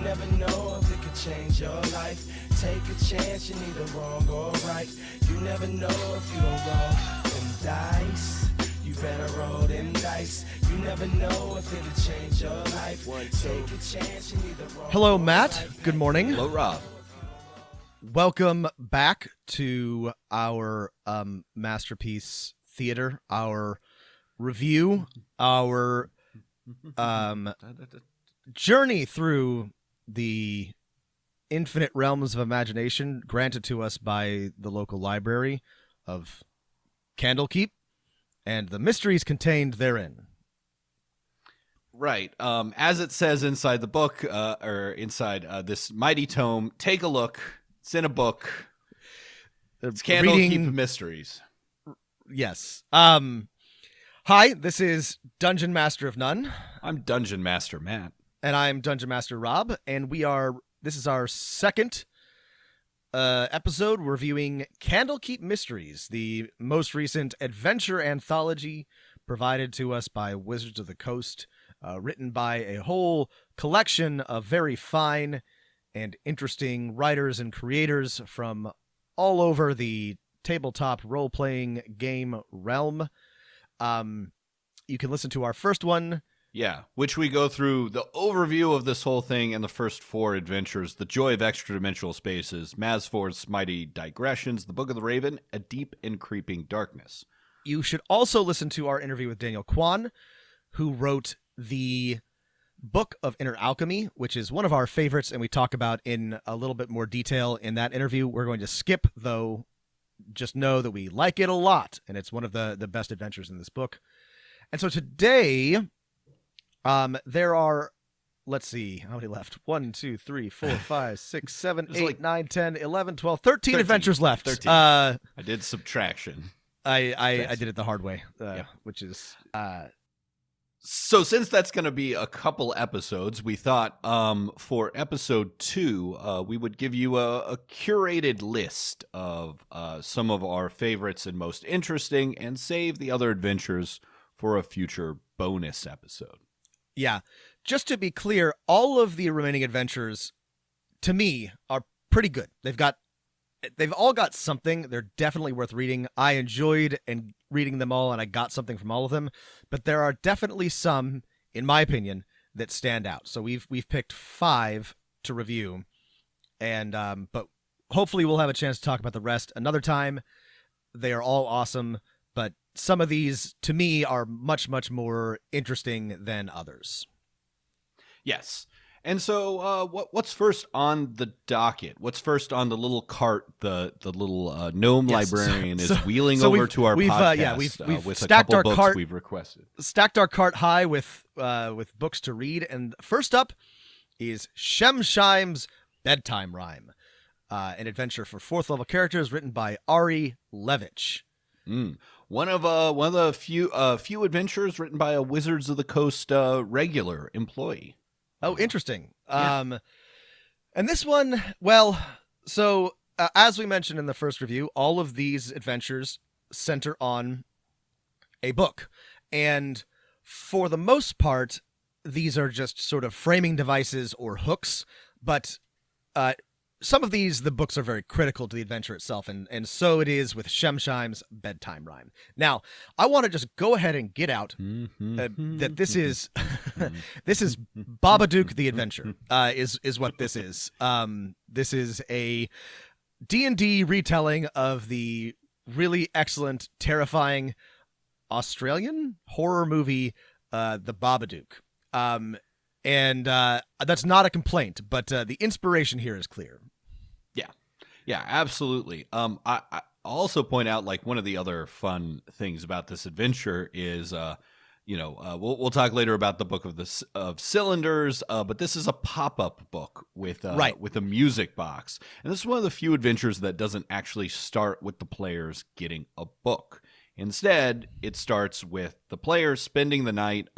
never know if it could change your life. Take a chance, you're neither wrong or right. You never know if you don't roll them dice. You better roll them dice. You never know if it could change your life. Take a chance, you're neither wrong. Hello, Matt. Good morning. Hello, Rob. Welcome back to our Masterpiece Theater, our review, our journey through the infinite realms of imagination granted to us by the local library of Candlekeep and the mysteries contained therein. Right. As it says inside the book, or inside this mighty tome, take a look. It's in a book. It's Candlekeep Mysteries. Yes. Hi, this is Dungeon Master of None. I'm Dungeon Master Matt. And I'm Dungeon Master Rob, and this is our second episode reviewing Candlekeep Mysteries, the most recent adventure anthology provided to us by Wizards of the Coast, written by a whole collection of very fine and interesting writers and creators from all over the tabletop role-playing game realm. You can listen to our first one. Yeah, which we go through the overview of this whole thing and the first four adventures: The Joy of Extra-Dimensional Spaces, Mazfor's Mighty Digressions, The Book of the Raven, A Deep and Creeping Darkness. You should also listen to our interview with Daniel Kwan, who wrote the Book of Inner Alchemy, which is one of our favorites, and we talk about in a little bit more detail in that interview. We're going to skip, though. Just know that we like it a lot, and it's one of the best adventures in this book. And so today, there are, let's see, how many left? 1, 2, 3, 4, 5, 6, 7, 8, 9, 10, 11, 12, 13 adventures left. 13. I did subtraction. I did it the hard way, which is... So since that's going to be a couple episodes, we thought for episode 2, we would give you a curated list of some of our favorites and most interesting, and save the other adventures for a future bonus episode. Yeah. Just to be clear, all of the remaining adventures, to me, are pretty good. They've all got something. They're definitely worth reading. I enjoyed reading them all, and I got something from all of them. But there are definitely some, in my opinion, that stand out. So we've picked 5 to review, and but hopefully we'll have a chance to talk about the rest another time. They are all awesome, but some of these, to me, are much, much more interesting than others. Yes. And so what's first on the docket? What's first on the little cart the little gnome librarian is wheeling over to our podcast we've with stacked a couple our books cart, we've requested. Stacked our cart high with books to read. And first up is Shemshime's Bedtime Rhyme, an adventure for 4th level characters written by Ari Levitch. One of the few adventures written by a Wizards of the Coast regular employee. Oh, interesting. Yeah. And this one, well, so as we mentioned in the first review, all of these adventures center on a book. And for the most part, these are just sort of framing devices or hooks. But some of these, the books are very critical to the adventure itself. And so it is with Shemshime's Bedtime Rhyme. Now, I want to just go ahead and get out that this is this is Babadook the Adventure, is what this is. This is a D&D retelling of the really excellent, terrifying Australian horror movie, The Babadook. And that's not a complaint, but the inspiration here is clear. Yeah, absolutely. I also point out, like, one of the other fun things about this adventure is, we'll talk later about the Book of Cylinders, but this is a pop-up book with a music box, and this is one of the few adventures that doesn't actually start with the players getting a book. Instead, it starts with the players spending the night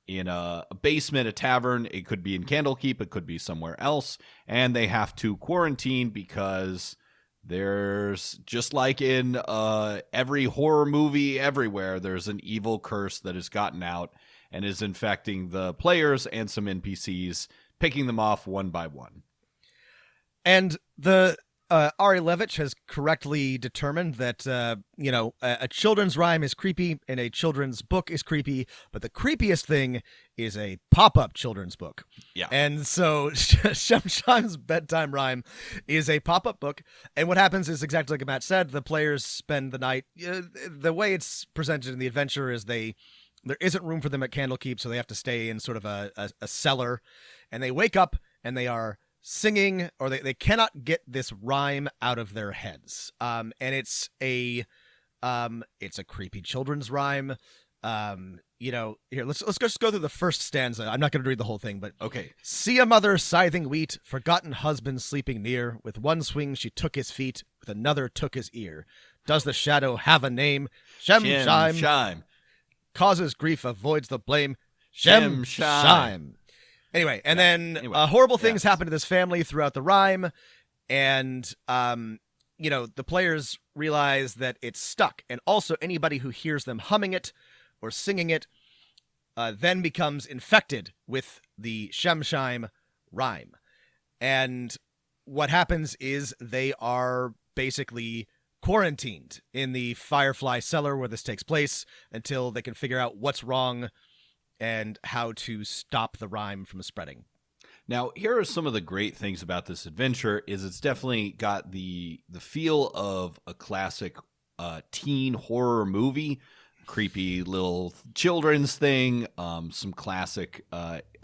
in a basement, a tavern. It could be in Candlekeep, it could be somewhere else, and they have to quarantine because there's, just like in every horror movie everywhere, there's an evil curse that has gotten out and is infecting the players and some NPCs picking them off one by one. And the Ari Levitch has correctly determined that a children's rhyme is creepy and a children's book is creepy, but the creepiest thing is a pop-up children's book. Yeah. And so Shemshime's bedtime rhyme is a pop-up book, and what happens is exactly like Matt said. The players spend the night. The way it's presented in the adventure is there isn't room for them at Candlekeep, so they have to stay in sort of a cellar, and they wake up and they are singing, or they cannot get this rhyme out of their heads. And it's a creepy children's rhyme. Here, let's just go through the first stanza. I'm not going to read the whole thing, but okay. See a mother scything wheat, forgotten husband sleeping near. With one swing she took his feet, with another took his ear. Does the shadow have a name? Shime. Causes grief, avoids the blame. Shime. Anyway, and then horrible things happen to this family throughout the rhyme, and the players realize that it's stuck, and also anybody who hears them humming it or singing it then becomes infected with the Shemshime rhyme. And what happens is they are basically quarantined in the Firefly cellar where this takes place until they can figure out what's wrong and how to stop the rhyme from spreading. Now, here are some of the great things about this adventure. Is it's definitely got the feel of a classic teen horror movie, creepy little children's thing, some classic,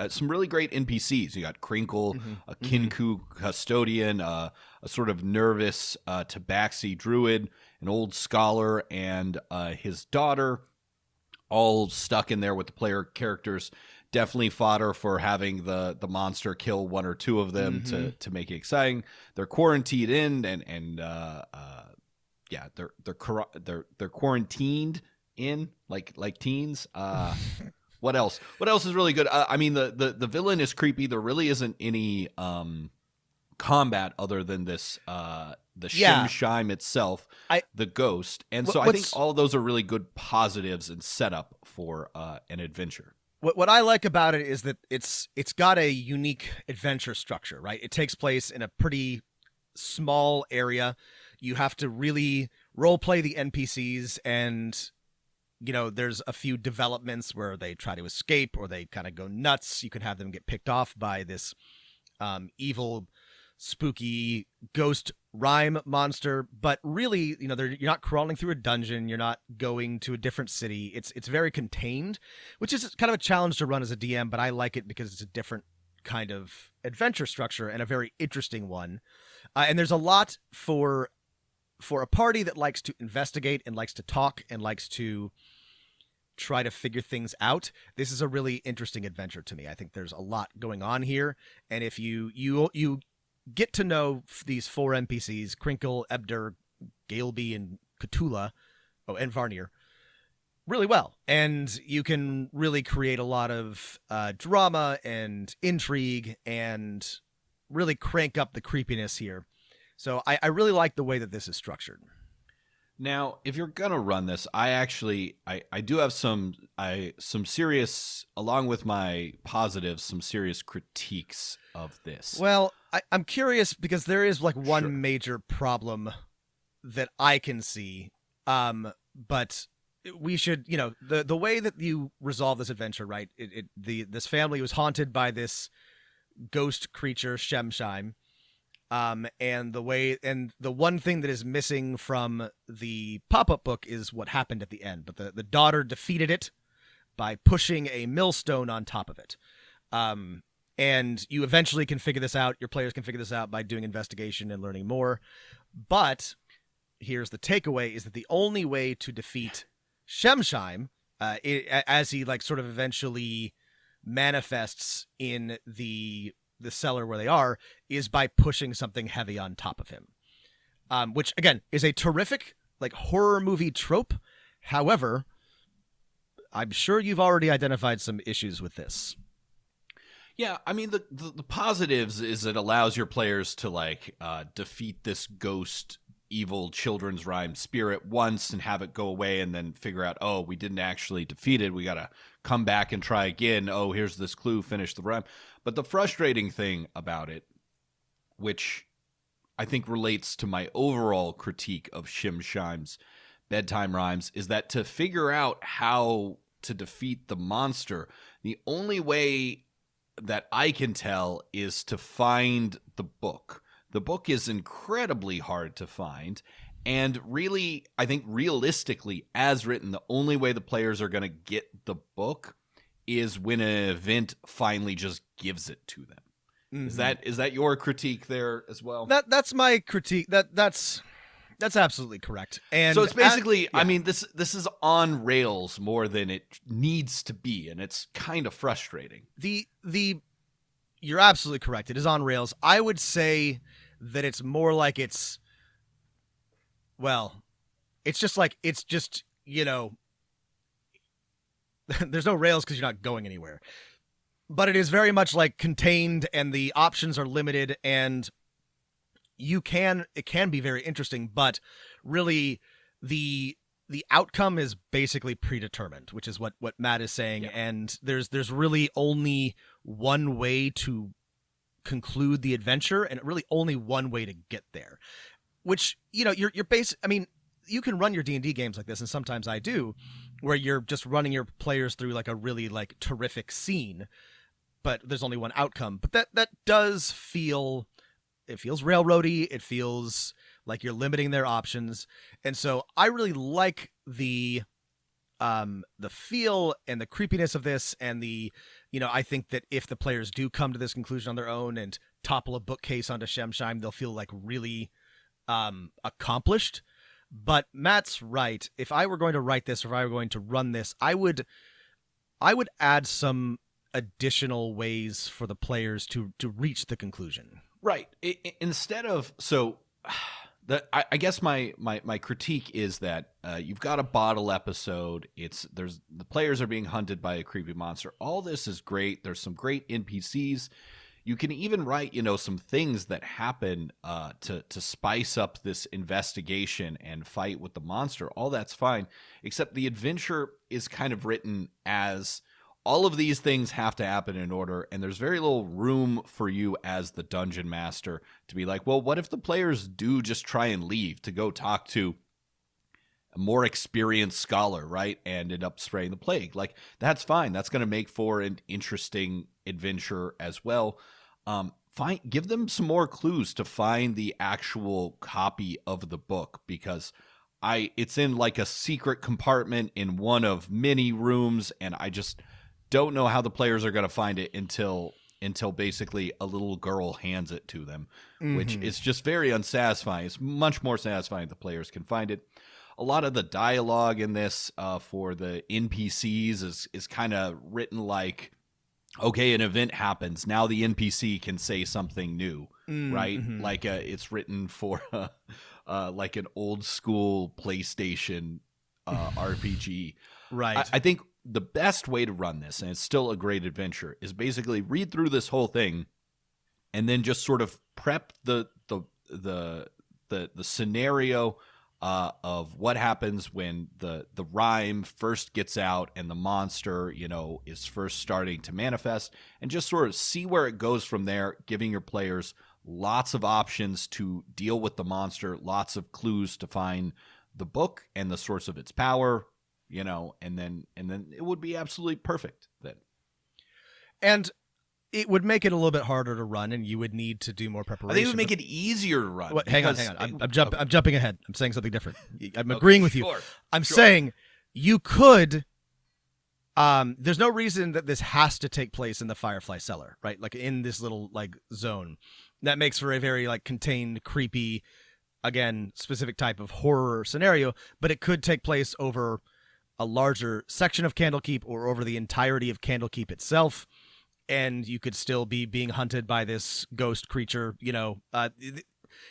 some really great NPCs. You got Crinkle, a Kinku custodian, a sort of nervous tabaxi druid, an old scholar, and his daughter, all stuck in there with the player characters. Definitely fodder for having the monster kill one or two of them to make it exciting. They're quarantined in, and they're quarantined in like teens. What else? What else is really good? I mean, the villain is creepy. There really isn't any combat other than this the Shime itself, the ghost. And so I think all of those are really good positives and setup for an adventure. What I like about it is that it's got a unique adventure structure, right? It takes place in a pretty small area. You have to really role play the NPCs, and there's a few developments where they try to escape or they kind of go nuts. You can have them get picked off by this evil, spooky ghost rhyme monster, but really, you're not crawling through a dungeon, you're not going to a different city. It's very contained, which is kind of a challenge to run as a DM, but I like it because it's a different kind of adventure structure and a very interesting one. And there's a lot for a party that likes to investigate and likes to talk and likes to try to figure things out. This is a really interesting adventure to me. I think there's a lot going on here, and if you get to know these four NPCs, Crinkle, Ebder, Galeby, and Cthulhu, and Varnir, really well. And you can really create a lot of drama and intrigue and really crank up the creepiness here. So I really like the way that this is structured. Now, if you're going to run this, I do have some serious, along with my positives, some serious critiques of this. Well, I'm curious because there is one major problem that I can see. But we should, the way that you resolve this adventure, right? This family was haunted by this ghost creature, Shemshime. And the one thing that is missing from the pop-up book is what happened at the end. But the daughter defeated it by pushing a millstone on top of it. And you eventually can figure this out. Your players can figure this out by doing investigation and learning more. But here's the takeaway: is that the only way to defeat Shemshime, as he sort of eventually manifests in the cellar where they are, is by pushing something heavy on top of him, which again is a terrific horror movie trope. However, I'm sure you've already identified some issues with this. Yeah, I mean the positives is it allows your players to defeat this ghost evil children's rhyme spirit once and have it go away and then figure out, oh, we didn't actually defeat it. We got to come back and try again. Oh, here's this clue, finish the rhyme. But the frustrating thing about it, which I think relates to my overall critique of Shim Shim's bedtime rhymes, is that to figure out how to defeat the monster, the only way that I can tell is to find the book. The book is incredibly hard to find, and really, I think realistically, as written, the only way the players are going to get the book is when an event finally just gives it to them. Mm-hmm. Is that your critique there as well? That's my critique. That's absolutely correct. And so it's basically, I mean, this is on rails more than it needs to be, and it's kind of frustrating. You're absolutely correct. It is on rails. I would say that it's more like it's just, you know, there's no rails because you're not going anywhere. But it is very much like contained, and the options are limited, and it can be very interesting, but really the outcome is basically predetermined, which is what Matt is saying. Yeah. And there's really only one way to conclude the adventure, and really only one way to get there, which, you know, you're I mean, you can run your D&D games like this, and sometimes I do, where you're just running your players through like a really like terrific scene, but there's only one outcome. But that does feel, it feels railroady. It feels like you're limiting their options. And so I really like the feel and the creepiness of this, and you know, I think that if the players do come to this conclusion on their own and topple a bookcase onto Shem Shime, they'll feel like really accomplished. But Matt's right. If I were going to write this, or if I were going to run this, I would add some additional ways for the players to reach the conclusion. Right. Instead of, so I guess my critique is that you've got a bottle episode. The players are being hunted by a creepy monster. All this is great. There's some great NPCs. You can even write, you know, some things that happen to spice up this investigation and fight with the monster. All that's fine, except the adventure is kind of written as all of these things have to happen in order, and there's very little room for you as the dungeon master to be like, well, what if the players do just try and leave to go talk to a more experienced scholar, right, and end up spraying the plague? Like, that's fine. That's going to make for an interesting adventure as well. Give them some more clues to find the actual copy of the book, because it's in like a secret compartment in one of many rooms, and I just don't know how the players are going to find it until basically a little girl hands it to them, which is just very unsatisfying. It's much more satisfying if the players can find it. A lot of the dialogue in this for the NPCs is kind of written like, okay, an event happens. Now the NPC can say something new, right? Like it's written for like an old school PlayStation RPG. Right. I think the best way to run this, and it's still a great adventure, is basically read through this whole thing and then just sort of prep the scenario of what happens when the rhyme first gets out and the monster, you know, is first starting to manifest, and just sort of see where it goes from there, giving your players lots of options to deal with the monster, lots of clues to find the book and the source of its power, you know, and then it would be absolutely perfect then. And it would make it a little bit harder to run, and you would need to do more preparation. I think it would make it easier to run. Hang on. I'm jumping ahead. I'm saying something different. I'm agreeing with you. I'm saying you could. There's no reason that this has to take place in the Firefly Cellar, right? Like in this little like zone. That makes for a very like contained, creepy, again, specific type of horror scenario. But it could take place over a larger section of Candlekeep, or over the entirety of Candlekeep itself, and you could still be being hunted by this ghost creature. You know,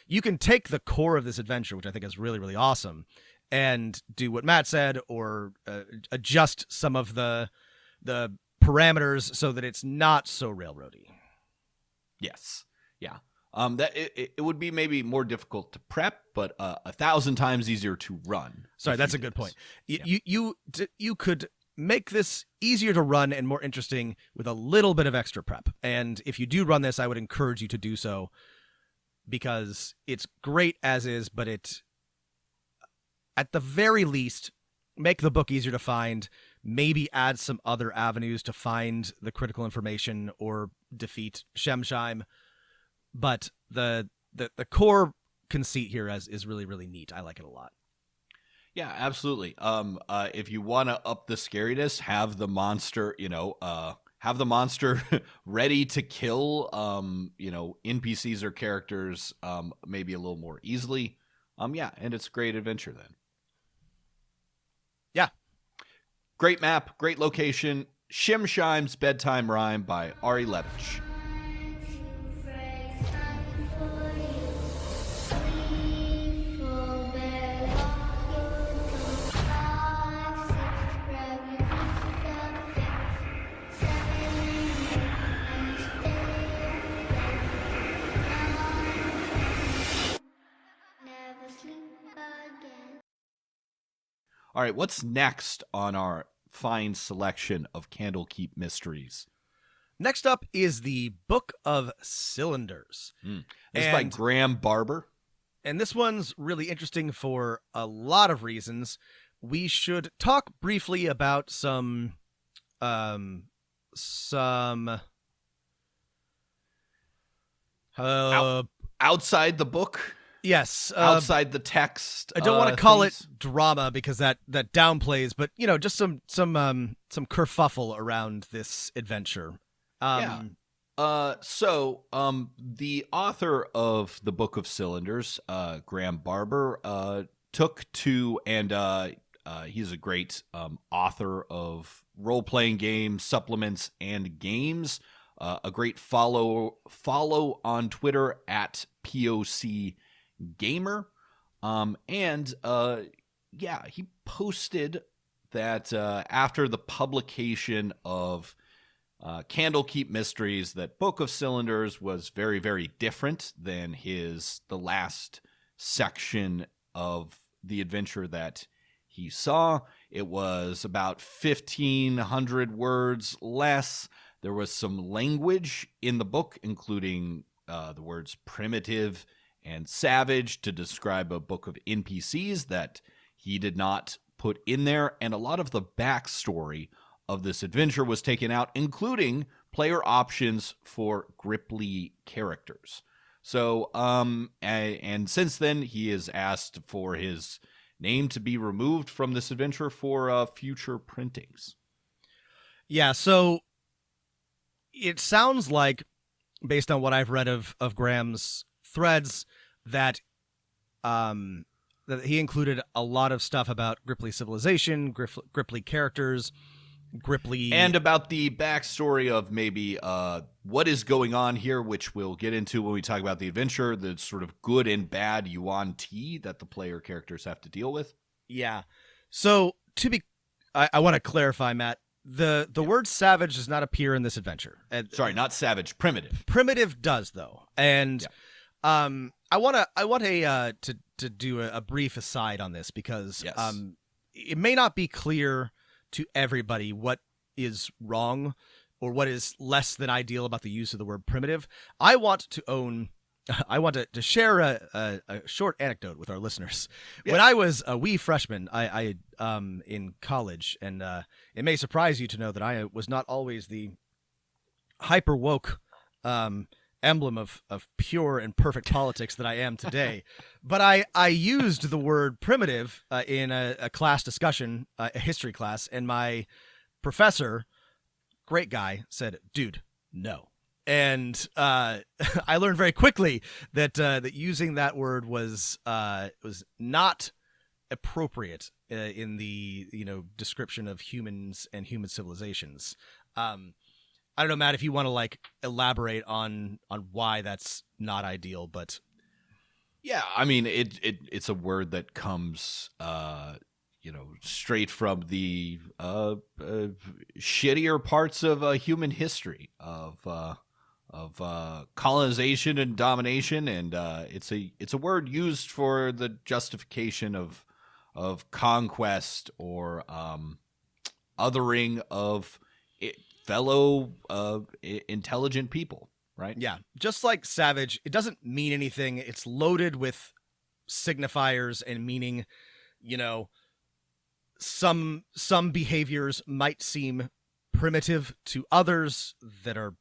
you can take the core of this adventure, which I think is really, really awesome, and do what Matt said, or adjust some of the parameters so that it's not so railroady. Yes. Yeah. That it would be maybe more difficult to prep, but 1,000 times easier to run. Sorry, that's a good point. You could make this easier to run and more interesting with a little bit of extra prep. And if you do run this, I would encourage you to do so, because it's great as is, but it, at the very least, make the book easier to find, maybe add some other avenues to find the critical information or defeat Shemsheim. But the core conceit here is really, really neat. I like it a lot. Yeah, absolutely. If you want to up the scariness, have the monster, ready to kill, NPCs or characters, maybe a little more easily. And it's a great adventure then. Yeah. Great map, great location. Shimsheim's Bedtime Rhyme by Ari Levitch. All right, what's next on our fine selection of Candlekeep Mysteries? Next up is the Book of Cylinders. This is by Graham Barber. And this one's really interesting for a lot of reasons. We should talk briefly about some outside the book? Yes. Outside the text. I don't want to call it drama because that downplays, but just some kerfuffle around this adventure. The author of the Book of Cylinders, Graham Barber, took to, and he's a great author of role-playing games, supplements, and games. A great follow on Twitter at POC Gamer. He posted that after the publication of Candlekeep Mysteries, that Book of Cylinders was very, very different than the last section of the adventure that he saw. It was about 1,500 words less. There was some language in the book, including the words primitive and savage to describe a book of NPCs that he did not put in there. And a lot of the backstory of this adventure was taken out, including player options for Gripply characters. So, and since then, he has asked for his name to be removed from this adventure for future printings. Yeah, so it sounds like, based on what I've read of Graham's threads, that that he included a lot of stuff about Gripply civilization, Gripply characters, Gripply, and about the backstory of maybe what is going on here, which we'll get into when we talk about the adventure, the sort of good and bad yuan tea that the player characters have to deal with. Yeah. So I want to clarify, Matt. The word savage does not appear in this adventure. Sorry, not savage, primitive. Primitive does, though. And I want to do a brief aside on this because it may not be clear to everybody what is wrong or what is less than ideal about the use of the word primitive. I want to share a short anecdote with our listeners. Yeah. When I was a wee freshman, I in college, and it may surprise you to know that I was not always the hyper woke emblem of pure and perfect politics that I am today. But I used the word primitive in a class discussion, a history class, and my professor, great guy, said, "Dude, no." And I learned very quickly that using that word was not appropriate in the description of humans and human civilizations. I don't know, Matt, if you want to elaborate on why that's not ideal, but yeah, I mean it's a word that comes straight from the shittier parts of human history of colonization and domination, and it's a word used for the justification of conquest or othering of fellow intelligent people, right? Yeah, just like savage, it doesn't mean anything. It's loaded with signifiers and meaning. You know, some behaviors might seem primitive to others that are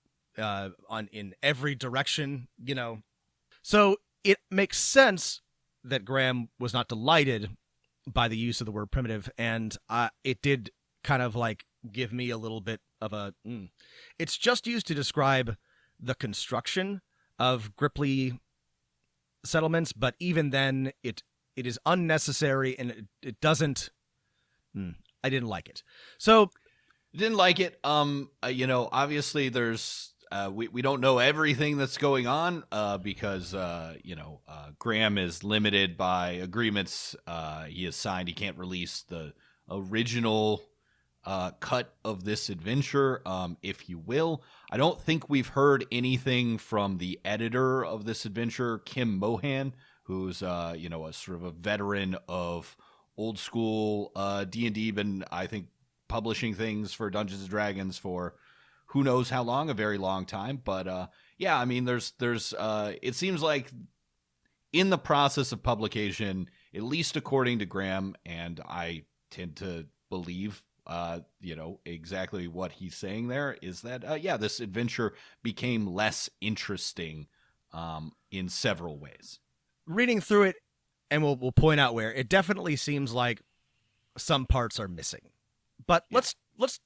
in every direction. You know, so it makes sense that Graham was not delighted by the use of the word primitive, and it did kind of like give me a little bit of a. It's just used to describe the construction of Gripply settlements, but even then, it is unnecessary, and it doesn't. I didn't like it. So, didn't like it. Obviously, there's we don't know everything that's going on because Graham is limited by agreements he has signed. He can't release the original cut of this adventure, if you will. I don't think we've heard anything from the editor of this adventure, Kim Mohan, who's a sort of a veteran of old school D&D, been, I think, publishing things for Dungeons and Dragons for who knows how long, a very long time. But yeah, I mean, there's it seems like in the process of publication, at least according to Graham, and I tend to believe exactly what he's saying there, is that this adventure became less interesting in several ways. Reading through it, and we'll point out where it definitely seems like some parts are missing. But let's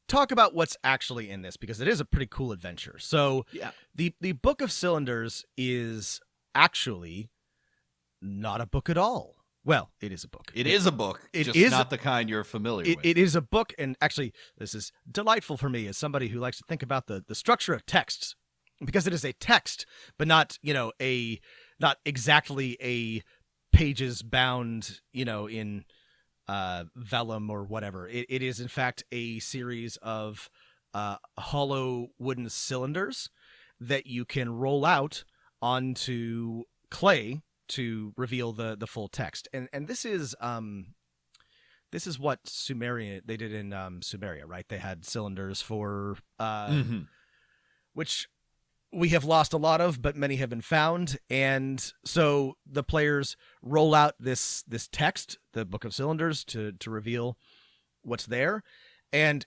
talk about what's actually in this, because it is a pretty cool adventure. So the Book of Cylinders is actually not a book at all. Well, it is a book. It is a book. It is not the kind you're familiar with. It is a book, and actually, this is delightful for me as somebody who likes to think about the structure of texts, because it is a text, but not not exactly a pages bound in vellum or whatever. It is in fact a series of hollow wooden cylinders that you can roll out onto clay to reveal the full text. And this is what they did in Sumeria, right? They had cylinders for which we have lost a lot of, but many have been found. And so the players roll out this text, the Book of Cylinders, to reveal what's there. And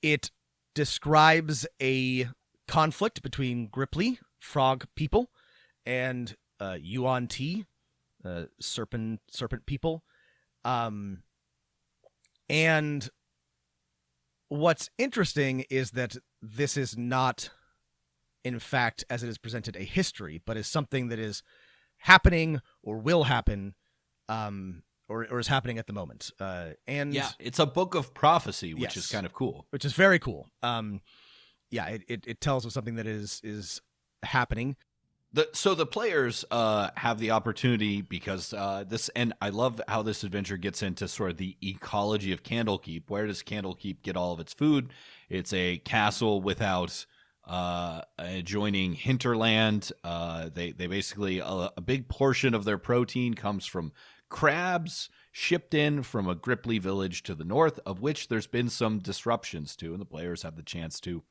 it describes a conflict between Gripply, frog people, and Yuan-Ti, serpent people. And what's interesting is that this is not, in fact, as it is presented, a history, but is something that is happening or will happen, or is happening at the moment. And yeah, it's a book of prophecy, which is kind of cool. Which is very cool. It tells us something that is happening. So the players have the opportunity, because this, and I love how this adventure gets into sort of the ecology of Candlekeep. Where does Candlekeep get all of its food? It's a castle without adjoining hinterland. They basically, a big portion of their protein comes from crabs shipped in from a Gripply village to the north, of which there's been some disruptions to, and the players have the chance to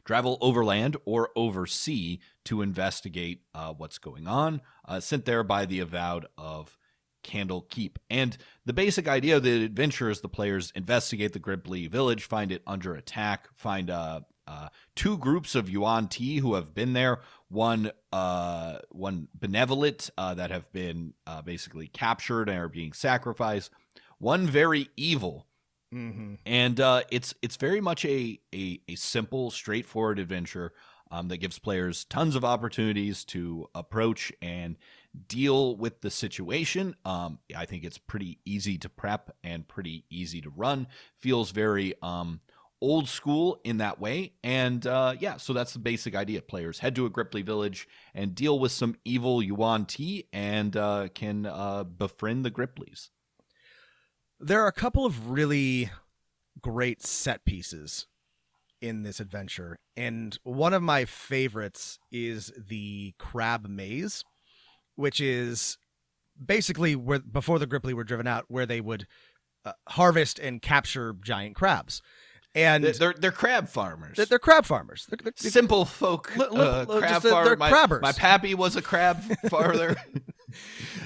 travel overland or oversea to investigate what's going on, sent there by the avowed of Candlekeep. And the basic idea of the adventure is the players investigate the Gripply village, find it under attack, find two groups of Yuan-Ti who have been there, one benevolent that have been basically captured and are being sacrificed, one very evil. Mm-hmm. And it's very much a simple, straightforward adventure that gives players tons of opportunities to approach and deal with the situation. I think it's pretty easy to prep and pretty easy to run. Feels very old school in that way. And so that's the basic idea. Players head to a Gripply village and deal with some evil Yuan-Ti and can befriend the Gripplys. There are a couple of really great set pieces in this adventure. And one of my favorites is the crab maze, which is basically where before the Gripply were driven out, where they would harvest and capture giant crabs. And they're crab farmers. They're crab farmers. They're simple folk crab farmer. They're crabbers. My pappy was a crab farmer.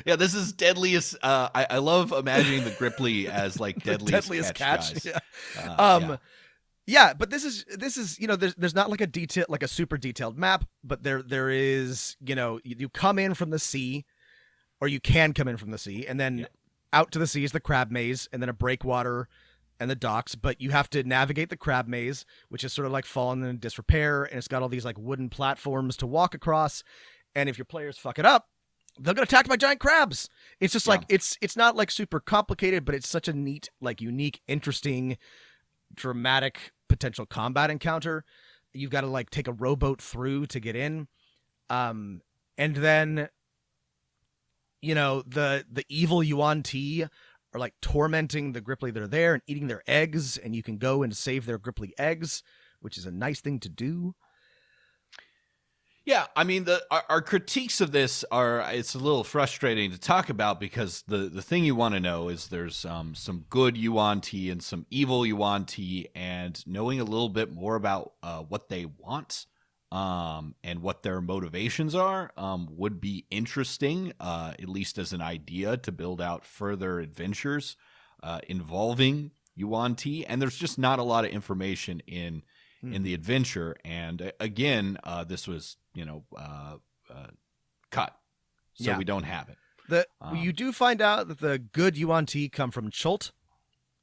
Yeah, this is deadliest. I love imagining the Gripply as like deadliest catch. Yeah. Yeah, but this is there's not like a super detailed map, but there is, you come in from the sea, or you can come in from the sea, and then out to the sea is the crab maze, and then a breakwater and the docks. But you have to navigate the crab maze, which is sort of like fallen in disrepair, and it's got all these like wooden platforms to walk across. And if your players fuck it up, they'll get attacked by giant crabs. It's just like it's not like super complicated, but it's such a neat, like unique, interesting, dramatic potential combat encounter. You've got to like take a rowboat through to get in, and then the evil Yuan Ti are like tormenting the Gripply that are there and eating their eggs, and you can go and save their Gripply eggs, which is a nice thing to do. Yeah, I mean, our critiques of this it's a little frustrating to talk about, because the thing you want to know is there's some good Yuan Ti and some evil Yuan Ti, and knowing a little bit more about what they want and what their motivations are would be interesting, at least as an idea to build out further adventures involving Yuan Ti. And there's just not a lot of information in the adventure. And again, this was cut, so we don't have it. You do find out that the good Yuan Ti come from Chult.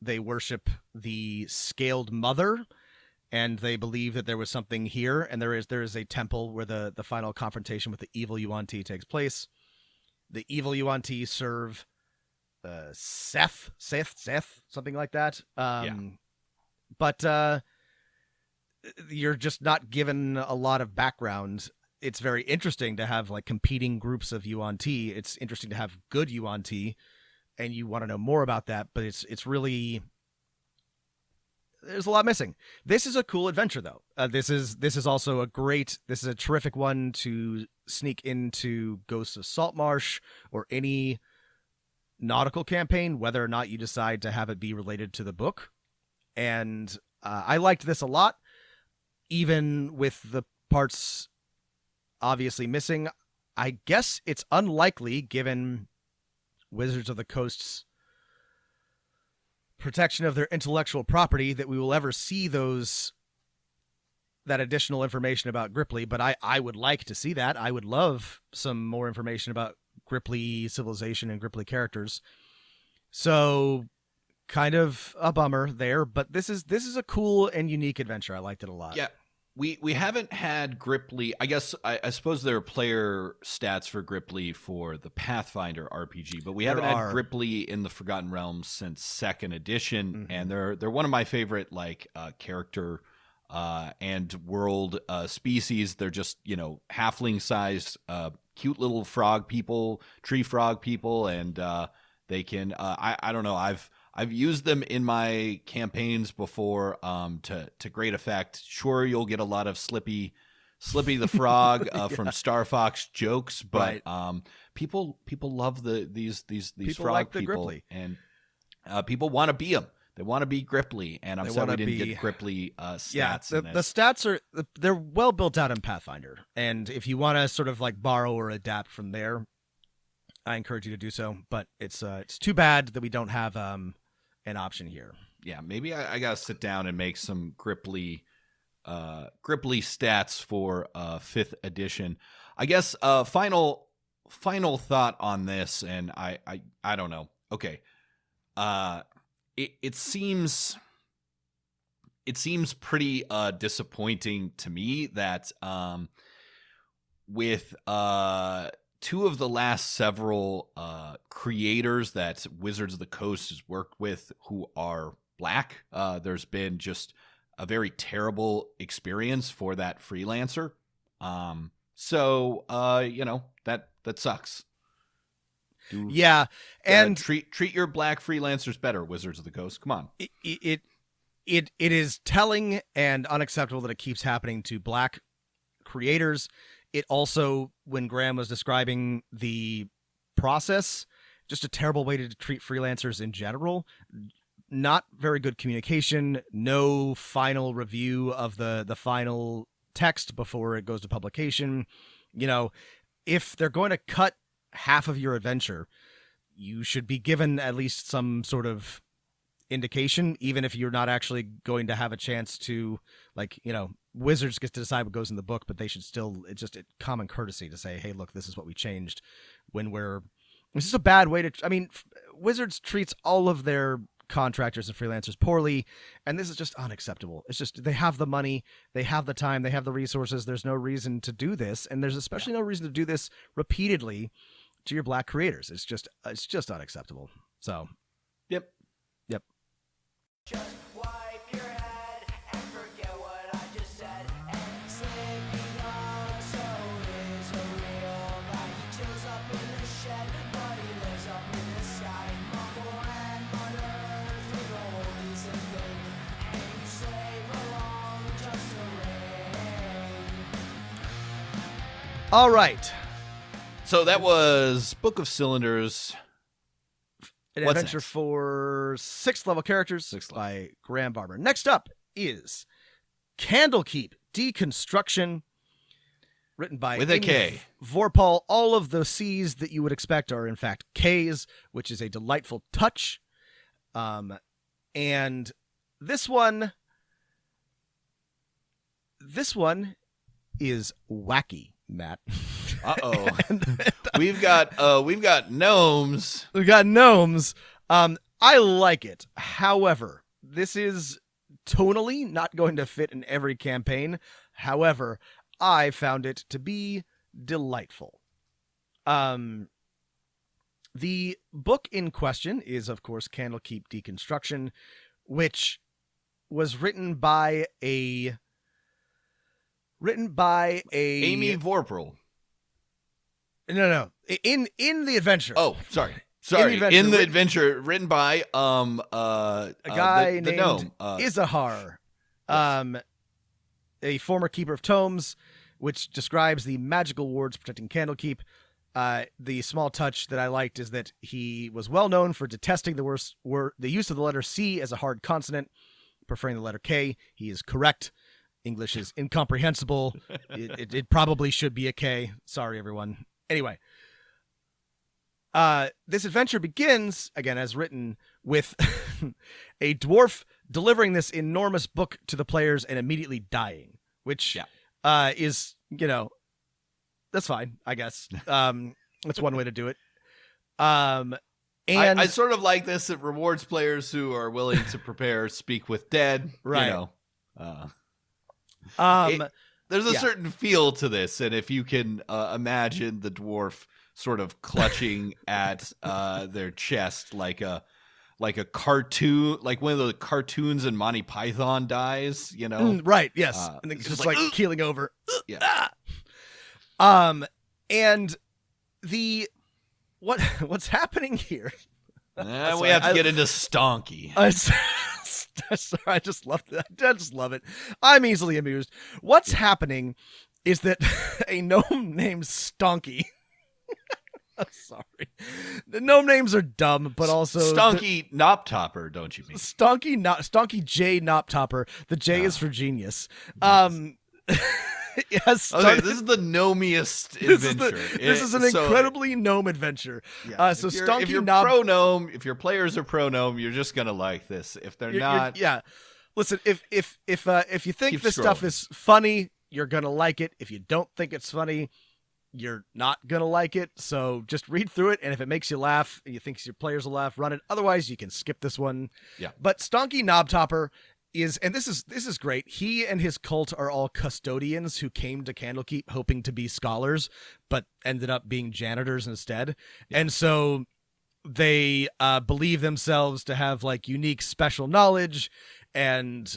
They worship the scaled mother, and they believe that there was something here, and there is a temple where the final confrontation with the evil Yuan Ti takes place. The evil Yuan Ti serve Seth, something like that. But you're just not given a lot of background. It's very interesting to have like competing groups of Yuan Ti. It's interesting to have good Yuan Ti, and you want to know more about that, but it's really, there's a lot missing. This is a cool adventure though. This is also this is a terrific one to sneak into Ghosts of Saltmarsh or any nautical campaign, whether or not you decide to have it be related to the book. And I liked this a lot, even with the parts obviously missing. I guess it's unlikely, given Wizards of the Coast's protection of their intellectual property, that we will ever see that additional information about Gripply. But I would like to see that. I would love some more information about Gripply civilization and Gripply characters. So kind of a bummer there, but this is a cool and unique adventure. I liked it a lot. Yeah. We haven't had Gripply. I guess I suppose there are player stats for Gripply for the Pathfinder RPG, but we haven't had Gripply in the Forgotten Realms since 2nd edition, and they're one of my favorite character and world species. They're just halfling sized cute little frog people, tree frog people, and they can I don't know, I've used them in my campaigns before to great effect. Sure, you'll get a lot of Slippy the Frog from Star Fox jokes, but people love these people frog like the people, Gripply. and people want to be them. They want to be Gripply, and I'm sorry we didn't get Gripply stats. Yeah, the stats they're well built out in Pathfinder, and if you want to sort of like borrow or adapt from there, I encourage you to do so. But it's too bad that we don't have an option here. Yeah, maybe I gotta sit down and make some Gripply stats for 5th edition. I guess final thought on this, and I don't know. Okay, it seems pretty disappointing to me that with two of the last several creators that Wizards of the Coast has worked with who are Black, there's been just a very terrible experience for that freelancer. So that sucks. And treat your Black freelancers better, Wizards of the Coast. Come on. it is telling and unacceptable that it keeps happening to Black creators. It also, when Graham was describing the process, just a terrible way to treat freelancers in general. Not very good communication, no final review of the final text before it goes to publication. You know, if they're going to cut half of your adventure, you should be given at least some sort of indication, even if you're not actually going to have a chance to, like, you know, Wizards gets to decide what goes in the book, but they should still, it's just a common courtesy to say, hey, look, this is what we changed when it's just a bad way to, I mean, Wizards treats all of their contractors and freelancers poorly, and this is just unacceptable. It's just, they have the money, they have the time, they have the resources. There's no reason to do this, and there's especially no reason to do this repeatedly to your Black creators. It's just unacceptable. So, Yep. Just wipe your head and forget what I just said. And sleeping on so is a real guy. He chills up in the shed, but he lives up in the sky. Mumble and mutter through the whole decent thing. And you slave along just to ring. all right. So that was Book of Cylinders. An What's adventure next? for 6th level characters 6th level. by Graham Barber. Next up is Candlekeep Deconstruction, written by With a Amy K. Vorpal. All of the C's that you would expect are in fact K's, which is a delightful touch. And this one is wacky, Matt. Uh-oh. We've got gnomes. We got gnomes. I like it. However, this is tonally not going to fit in every campaign. However, I found it to be delightful. The book in question is, of course, Candlekeep Deconstruction, which was written by Amy Vorpal. No. In the adventure. Oh, sorry. In the adventure, In the adventure, written by a guy the named gnome. Izahar, Yes. a former keeper of tomes, which describes the magical wards protecting Candlekeep. The small touch that I liked is that he was well known for detesting the use of the letter C as a hard consonant, preferring the letter K. He is correct. English is incomprehensible. It probably should be a K. Sorry, everyone. Anyway, this adventure begins, again, as written, with a dwarf delivering this enormous book to the players and immediately dying, which is, you know, that's fine, I guess. That's one way to do it. And I sort of like this. It rewards players who are willing to prepare Speak with Dead. Right. You know. There's a yeah. certain feel to this, and if you can imagine the dwarf sort of clutching at their chest like a cartoon, like one of the cartoons in Monty Python dies, you know? Right, yes. And then it's just just like keeling over. Yeah. And what's happening here? We have to get into Stonky. Sorry, I just love that. I just love it. I'm easily amused. What's happening is that a gnome named Stonky. I'm sorry. The gnome names are dumb, but also Stonky Knoptopper, don't you mean? Stonky J Knoptopper. The J is for genius. Yes. Okay, this is the gnomiest adventure. This is an incredibly gnome adventure. Yeah, So if you're Stonky pro gnome, if your players are pro gnome, you're just gonna like this. If they're not, yeah. Listen, if you think Keep this stuff scrolling. is funny, you're gonna like it. If you don't think it's funny, you're not gonna like it. So just read through it, and if it makes you laugh, and you think your players will laugh, run it. Otherwise, you can skip this one. Yeah. But Stonky Knobtopper is, and this is great. He and his cult are all custodians who came to Candlekeep hoping to be scholars, but ended up being janitors instead. Yeah. And so they believe themselves to have like unique special knowledge. And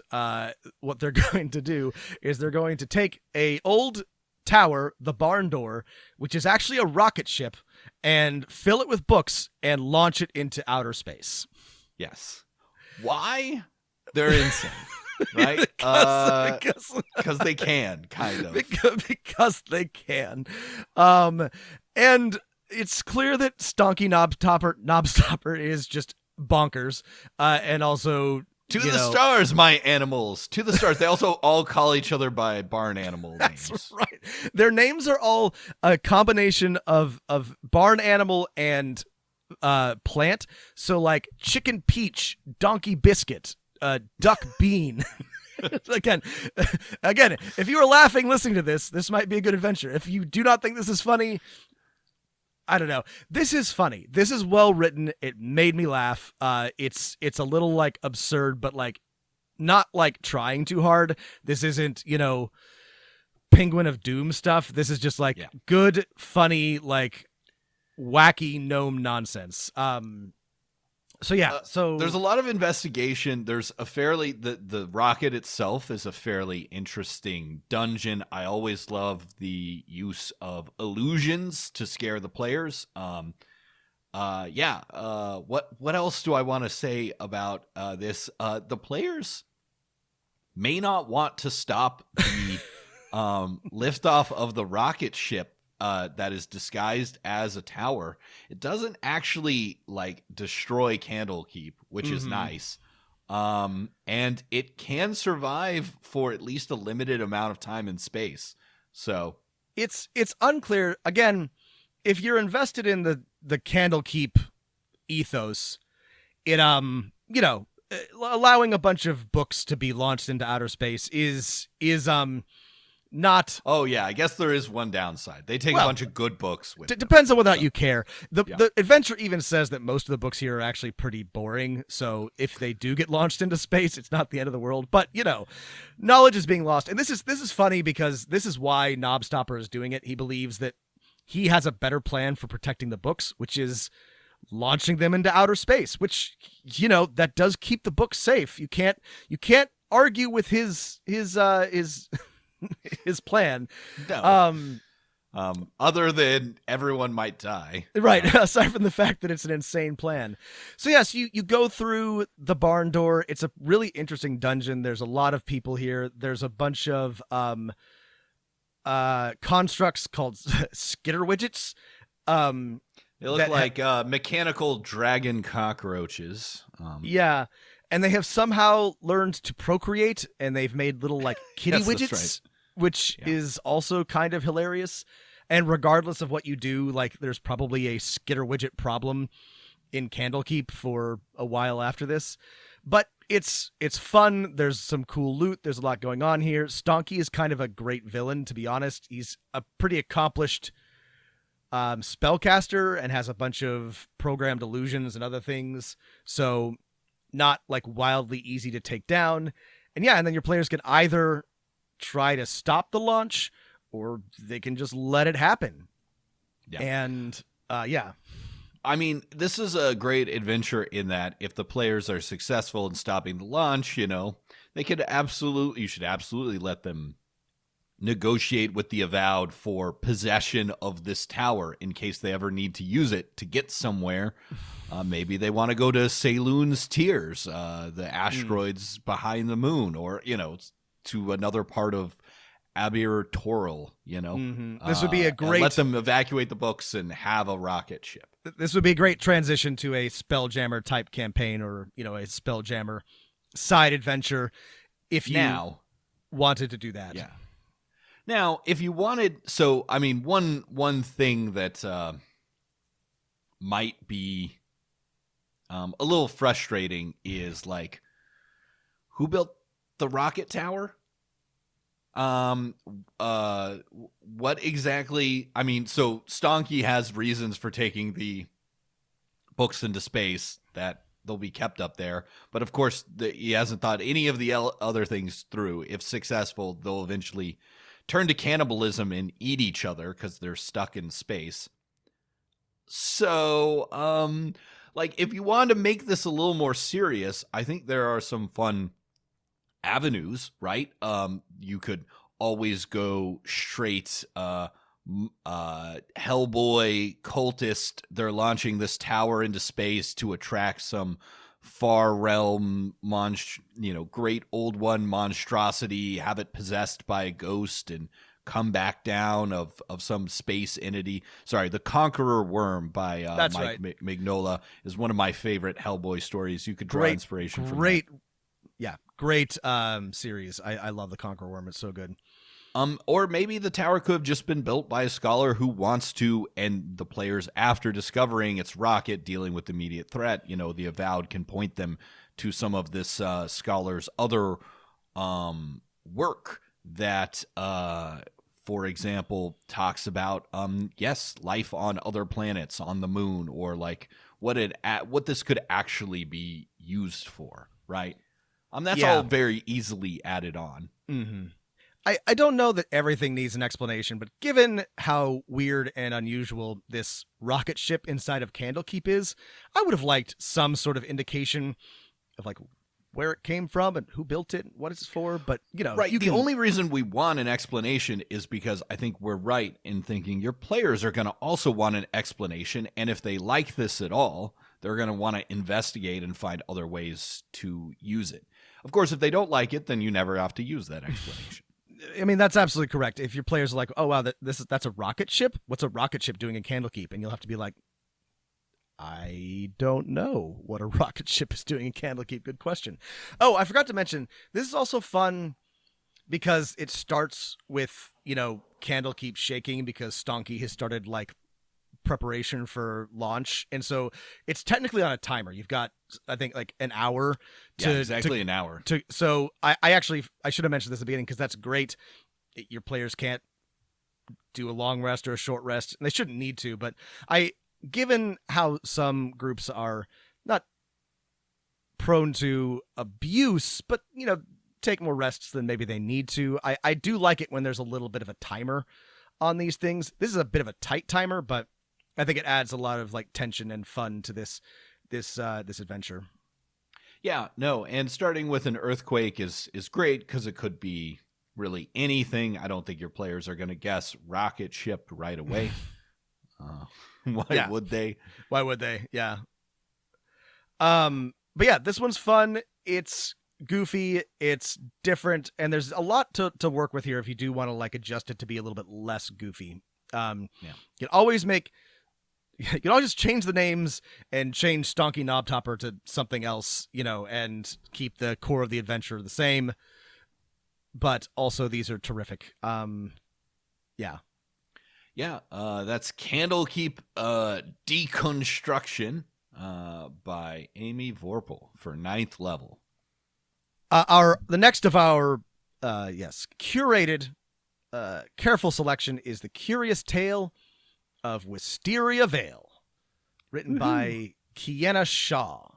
what they're going to do is they're going to take a old tower, the barn door, which is actually a rocket ship, and fill it with books and launch it into outer space. yes. Why? They're insane, right? Because they can, kind of. Because they can. And it's clear that Stonky Knobstopper is just bonkers. And also... To the stars, my animals. To the stars. They also all call each other by barn animal names. That's right. Their names are all a combination of barn animal and plant. So like Chicken Peach, Donkey Biscuit, Duck Bean. Again, if you are laughing listening to this might be a good adventure. If you do not think this is funny, I don't know. This is funny. This is well written. It made me laugh. It's a little like absurd, but like not like trying too hard. This isn't, Penguin of Doom stuff. This is just like good, funny, like wacky gnome nonsense. So there's a lot of investigation. There's a fairly the rocket itself is a fairly interesting dungeon. I always love the use of illusions to scare the players. What else do I want to say about this? The players may not want to stop the liftoff of the rocket ship that is disguised as a tower. It doesn't actually like destroy Candlekeep, which is nice. And it can survive for at least a limited amount of time in space. So it's unclear. Again, if you're invested in the Candlekeep ethos, it allowing a bunch of books to be launched into outer space is not. Oh yeah, I guess there is one downside. They take a bunch of good books with them. Depends on whether or not you care. The adventure even says that most of the books here are actually pretty boring, so if they do get launched into space, it's not the end of the world. But knowledge is being lost. And this is funny because this is why Knobstopper is doing it. He believes that he has a better plan for protecting the books, which is launching them into outer space, which that does keep the books safe. You can't argue with his his plan. No. Other than everyone might die. Right. Aside from the fact that it's an insane plan. So yes, you go through the barn door. It's a really interesting dungeon. There's a lot of people here. There's a bunch of constructs called skitter widgets. They look like mechanical dragon cockroaches. Yeah. And they have somehow learned to procreate, and they've made little like kitty widgets, which is also kind of hilarious. And regardless of what you do, like there's probably a skitter widget problem in Candlekeep for a while after this. But it's fun. There's some cool loot. There's a lot going on here. Stonky is kind of a great villain, to be honest. He's a pretty accomplished spellcaster and has a bunch of programmed illusions and other things. So not like wildly easy to take down. And then your players can either try to stop the launch or they can just let it happen. Yeah. And I mean, this is a great adventure in that if the players are successful in stopping the launch, you should absolutely let them negotiate with the Avowed for possession of this tower in case they ever need to use it to get somewhere. Maybe they want to go to Saloon's Tears, the asteroids behind the moon, or, to another part of Abir Toral, This would be a great... let them evacuate the books and have a rocket ship. This would be a great transition to a Spelljammer type campaign or, a Spelljammer side adventure if you wanted to do that. Yeah. Now, if you wanted... So, I mean, one thing that might be a little frustrating is, like, who built the rocket tower? What exactly... I mean, so Stonky has reasons for taking the books into space that they'll be kept up there. But, of course, he hasn't thought any of the other things through. If successful, they'll eventually turn to cannibalism and eat each other because they're stuck in space. So, if you wanted to make this a little more serious, I think there are some fun avenues, right? You could always go straight Hellboy cultist. They're launching this tower into space to attract some far realm great old one monstrosity, have it possessed by a ghost and come back down of some space entity. Sorry, The Conqueror Worm by Mike Mignola is one of my favorite Hellboy stories. You could draw inspiration from that. Great series. I love The Conqueror Worm. It's so good. Or maybe the tower could have just been built by a scholar who wants to, and the players, after discovering its rocket, dealing with immediate threat, the Avowed can point them to some of this scholar's other work that, for example, talks about, life on other planets, on the moon, or like what this could actually be used for, right? That's all very easily added on. Mm-hmm. I don't know that everything needs an explanation, but given how weird and unusual this rocket ship inside of Candlekeep is, I would have liked some sort of indication of like where it came from and who built it, and what it's for. But right. The only reason we want an explanation is because I think we're right in thinking your players are going to also want an explanation, and if they like this at all, they're going to want to investigate and find other ways to use it. Of course, if they don't like it, then you never have to use that explanation. I mean, that's absolutely correct. If your players are like, oh, wow, that's a rocket ship? What's a rocket ship doing in Candlekeep? And you'll have to be like, I don't know what a rocket ship is doing in Candlekeep. Good question. Oh, I forgot to mention, this is also fun because it starts with, Candlekeep shaking because Stonky has started, like, preparation for launch, and so it's technically on a timer. You've got, I think, like an hour an hour. So I should have mentioned this at the beginning because that's great. Your players can't do a long rest or a short rest, and they shouldn't need to. But given how some groups are not prone to abuse, but take more rests than maybe they need to, I do like it when there's a little bit of a timer on these things. This is a bit of a tight timer, but I think it adds a lot of like tension and fun to this adventure. Yeah, no, and starting with an earthquake is great because it could be really anything. I don't think your players are going to guess rocket ship right away. Why would they? Why would they? Yeah. But yeah, this one's fun. It's goofy. It's different, and there's a lot to work with here if you do want to like adjust it to be a little bit less goofy. You can always change the names and change Stonky Knobtopper to something else, and keep the core of the adventure the same. But also, these are terrific. Yeah, that's Candlekeep Deconstruction by Amy Vorpal for 9th level. The next of our curated careful selection is The Curious Tale of Wisteria Vale, written by Kienna Shaw.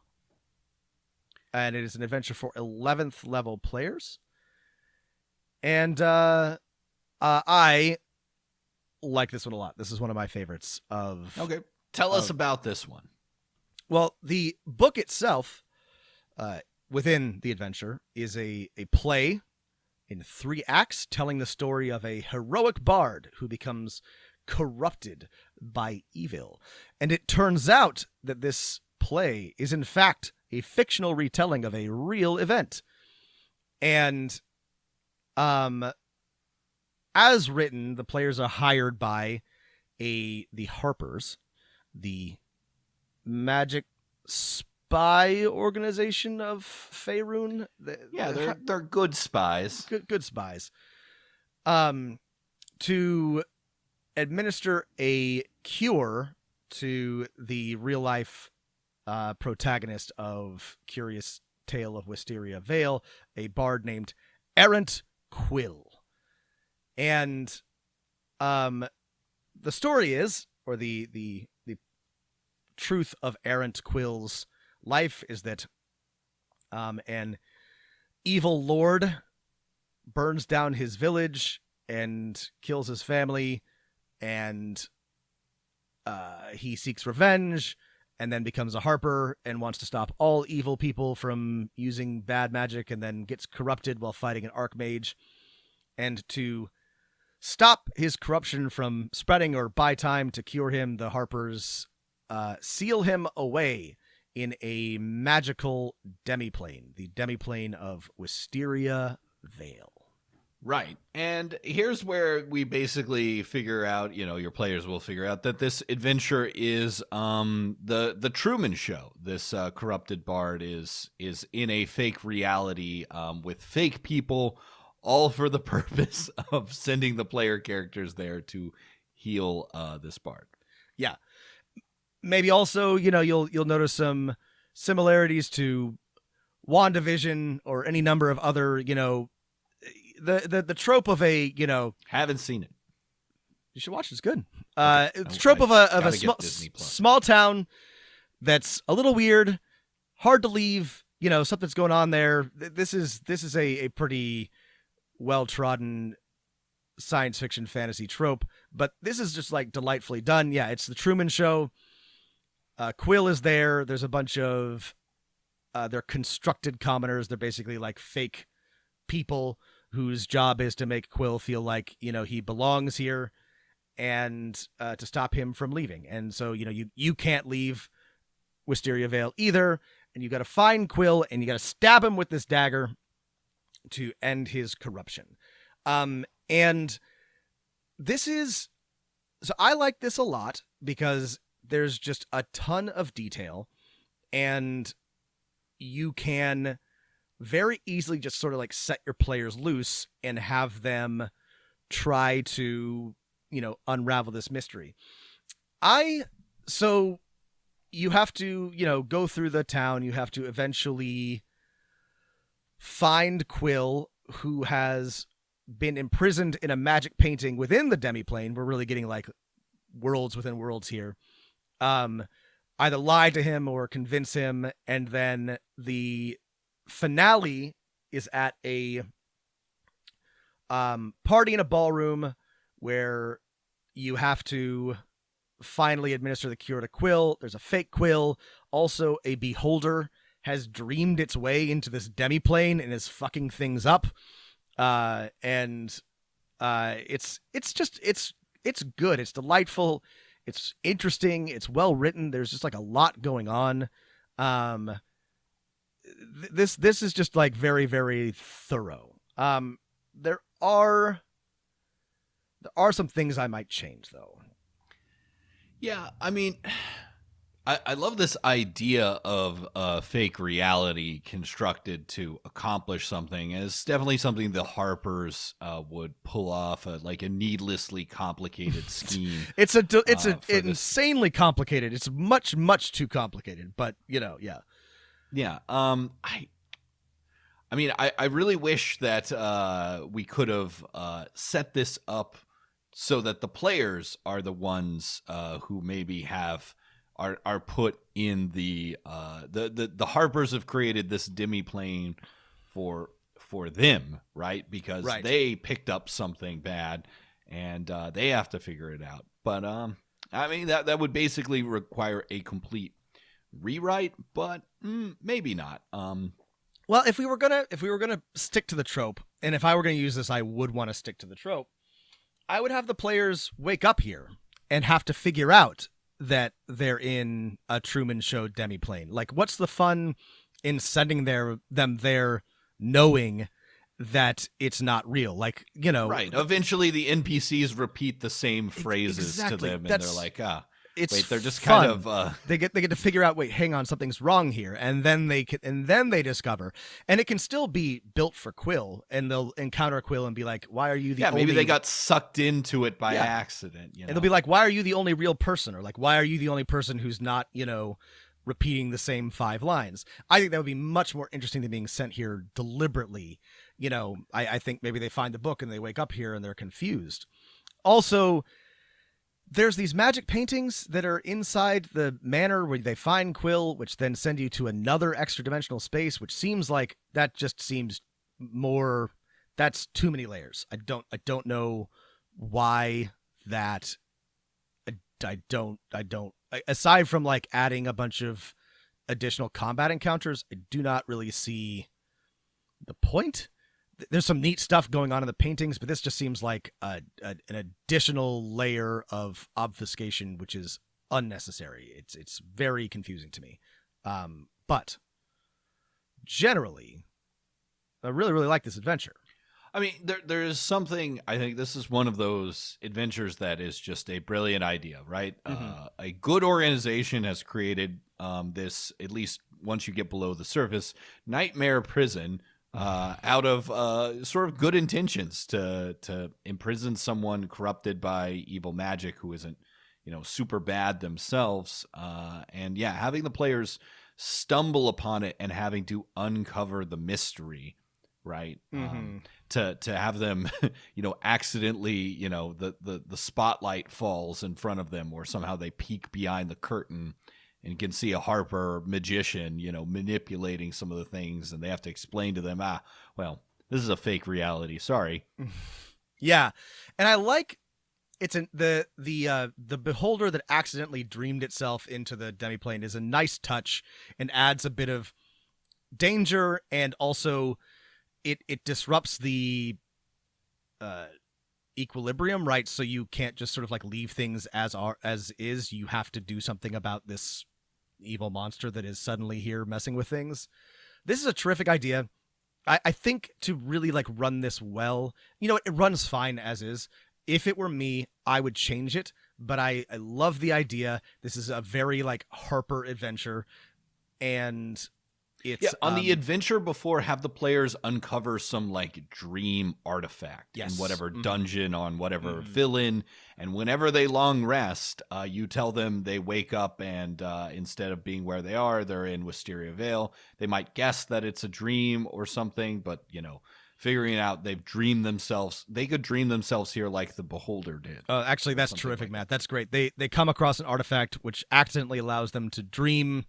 And it is an adventure for 11th level players. And I like this one a lot. This is one of my favorites of... Okay. Tell us about this one. Well, the book itself, within the adventure, is a play in 3 acts telling the story of a heroic bard who becomes corrupted by evil. And it turns out that this play is in fact a fictional retelling of a real event. And as written, the players are hired by the Harpers, the magic spy organization of Faerun. They're good spies. Good spies. To administer a cure to the real life protagonist of Curious Tale of Wisteria Vale, a bard named Errant Quill. And the story is, or the truth of Errant Quill's life is that an evil lord burns down his village and kills his family, and he seeks revenge and then becomes a harper and wants to stop all evil people from using bad magic, and then gets corrupted while fighting an archmage. And to stop his corruption from spreading or buy time to cure him, the harpers seal him away in a magical demiplane, the demiplane of Wisteria Vale. Right. And here's where we basically figure out, your players will figure out that this adventure is the Truman Show. This corrupted bard is in a fake reality with fake people, all for the purpose of sending the player characters there to heal this bard. Yeah. Maybe also, you'll notice some similarities to WandaVision or any number of other, the trope of a, Haven't seen it. you should watch it. It's good. Okay. It's a trope of a small town that's a little weird, hard to leave, something's going on there. This is a pretty well-trodden science fiction fantasy trope, but this is just like delightfully done. Yeah, it's the Truman Show. Quill is there. There's a bunch of they're constructed commoners. They're basically like fake people whose job is to make Quill feel like, he belongs here and to stop him from leaving. And so, you can't leave Wisteria Vale either, and you got to find Quill and you got to stab him with this dagger to end his corruption. And this is, so I like this a lot because there's just a ton of detail, and you can very easily just sort of like set your players loose and have them try to, unravel this mystery. So you have to, go through the town. You have to eventually find Quill, who has been imprisoned in a magic painting within the demiplane. We're really getting like worlds within worlds here. Either lie to him or convince him, and then the finale is at a party in a ballroom where you have to finally administer the cure to Quill. There's a fake Quill. Also, a beholder has dreamed its way into this demiplane and is fucking things up. It's good. It's delightful. It's interesting. It's well written. There's just like a lot going on. This is just like very, very thorough. There are some things I might change though. Yeah, I mean, I love this idea of a fake reality constructed to accomplish something. It's definitely something the Harpers would pull off, like a needlessly complicated scheme. It's insanely complicated. It's much, much too complicated. But yeah. Yeah. I really wish that we could have set this up so that the players are the ones who maybe are put in the Harpers have created this demiplane for them, right? Because they picked up something bad and they have to figure it out. But that would basically require a complete rewrite, but maybe not. Well, if we were gonna stick to the trope, and if I were gonna use this, I would want to stick to the trope. I would have the players wake up here and have to figure out that they're in a Truman Show demiplane. Like, what's the fun in sending them there knowing that it's not real? Like, right. Eventually, the NPCs repeat the same phrases to them, and they're like, they're just fun. kind of they get to figure out, wait, hang on, something's wrong here, and then they discover, and it can still be built for Quill, and they'll encounter Quill and be like, why are you the only... maybe they got sucked into it by accident, and they'll be like, why are you the only real person, or like, why are you the only person who's not repeating the same 5 lines? I think that would be much more interesting than being sent here deliberately. I think maybe they find the book and they wake up here and they're confused. Also, there's these magic paintings that are inside the manor where they find Quill, which then send you to another extra dimensional space, which seems like seems more, that's too many layers. I don't know why that. I don't, aside from like adding a bunch of additional combat encounters, I do not really see the point. There's some neat stuff going on in the paintings, but this just seems like an additional layer of obfuscation, which is unnecessary. It's very confusing to me. But generally, I really, really like this adventure. I mean, there is something. I think this is one of those adventures that is just a brilliant idea, right? A good organization has created this, at least once you get below the surface, nightmare prison out of sort of good intentions to imprison someone corrupted by evil magic who isn't, super bad themselves. And yeah, having the players stumble upon it and having to uncover the mystery. Right. To have them, accidentally, the spotlight falls in front of them, or somehow they peek behind the curtain and can see a Harper magician, manipulating some of the things, and they have to explain to them, well, this is a fake reality. Sorry. Yeah. And I like the beholder that accidentally dreamed itself into the demiplane is a nice touch and adds a bit of danger, and also it disrupts the equilibrium, right? So you can't just sort of like leave things as is. You have to do something about this evil monster that is suddenly here messing with things. This is a terrific idea. I think to really like run this well, it runs fine as is. If it were me, I would change it, but I love the idea. This is a very like Harper adventure, and it's on the adventure before, have the players uncover some like dream artifact in whatever dungeon on whatever villain, and whenever they long rest, you tell them they wake up and instead of being where they are, they're in Wisteria Vale. They might guess that it's a dream or something, but figuring out they could dream themselves here like the Beholder did. Actually, that's terrific, like Matt. That's great. They come across an artifact which accidentally allows them to dream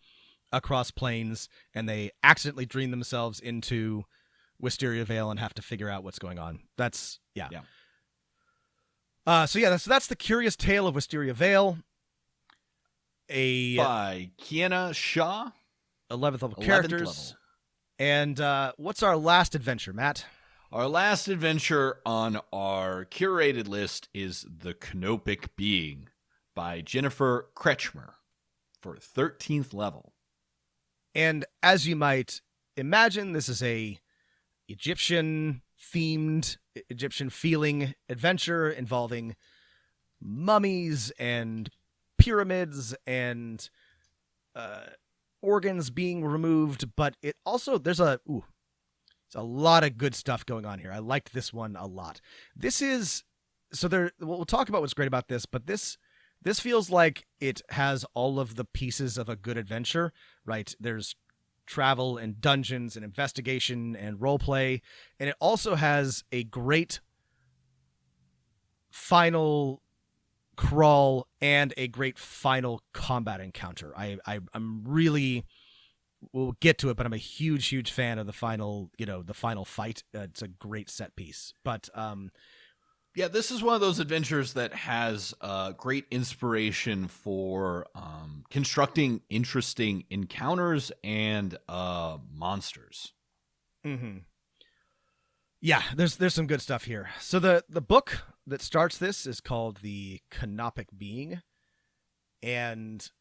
across planes, and they accidentally dream themselves into Wisteria Vale and have to figure out what's going on. That's yeah. That's the Curious Tale of Wisteria Vale. By Kiana Shaw, 11th level characters. And what's our last adventure, Matt? Our last adventure on our curated list is The Canopic Being by Jennifer Kretschmer for 13th level. And as you might imagine, this is a Egyptian-themed, Egyptian-feeling adventure involving mummies and pyramids and organs being removed. But it also, there's a lot of good stuff going on here. I liked this one a lot. We'll talk about what's great about this, but this feels like it has all of the pieces of a good adventure, right? There's travel and dungeons and investigation and roleplay, and it also has a great final crawl and a great final combat encounter. I'm really, we'll get to it, but I'm a huge fan of the final fight. It's a great set piece, but yeah, this is one of those adventures that has great inspiration for constructing interesting encounters and monsters. Mm-hmm. Yeah, there's some good stuff here. So the book that starts this is called The Canopic Being, and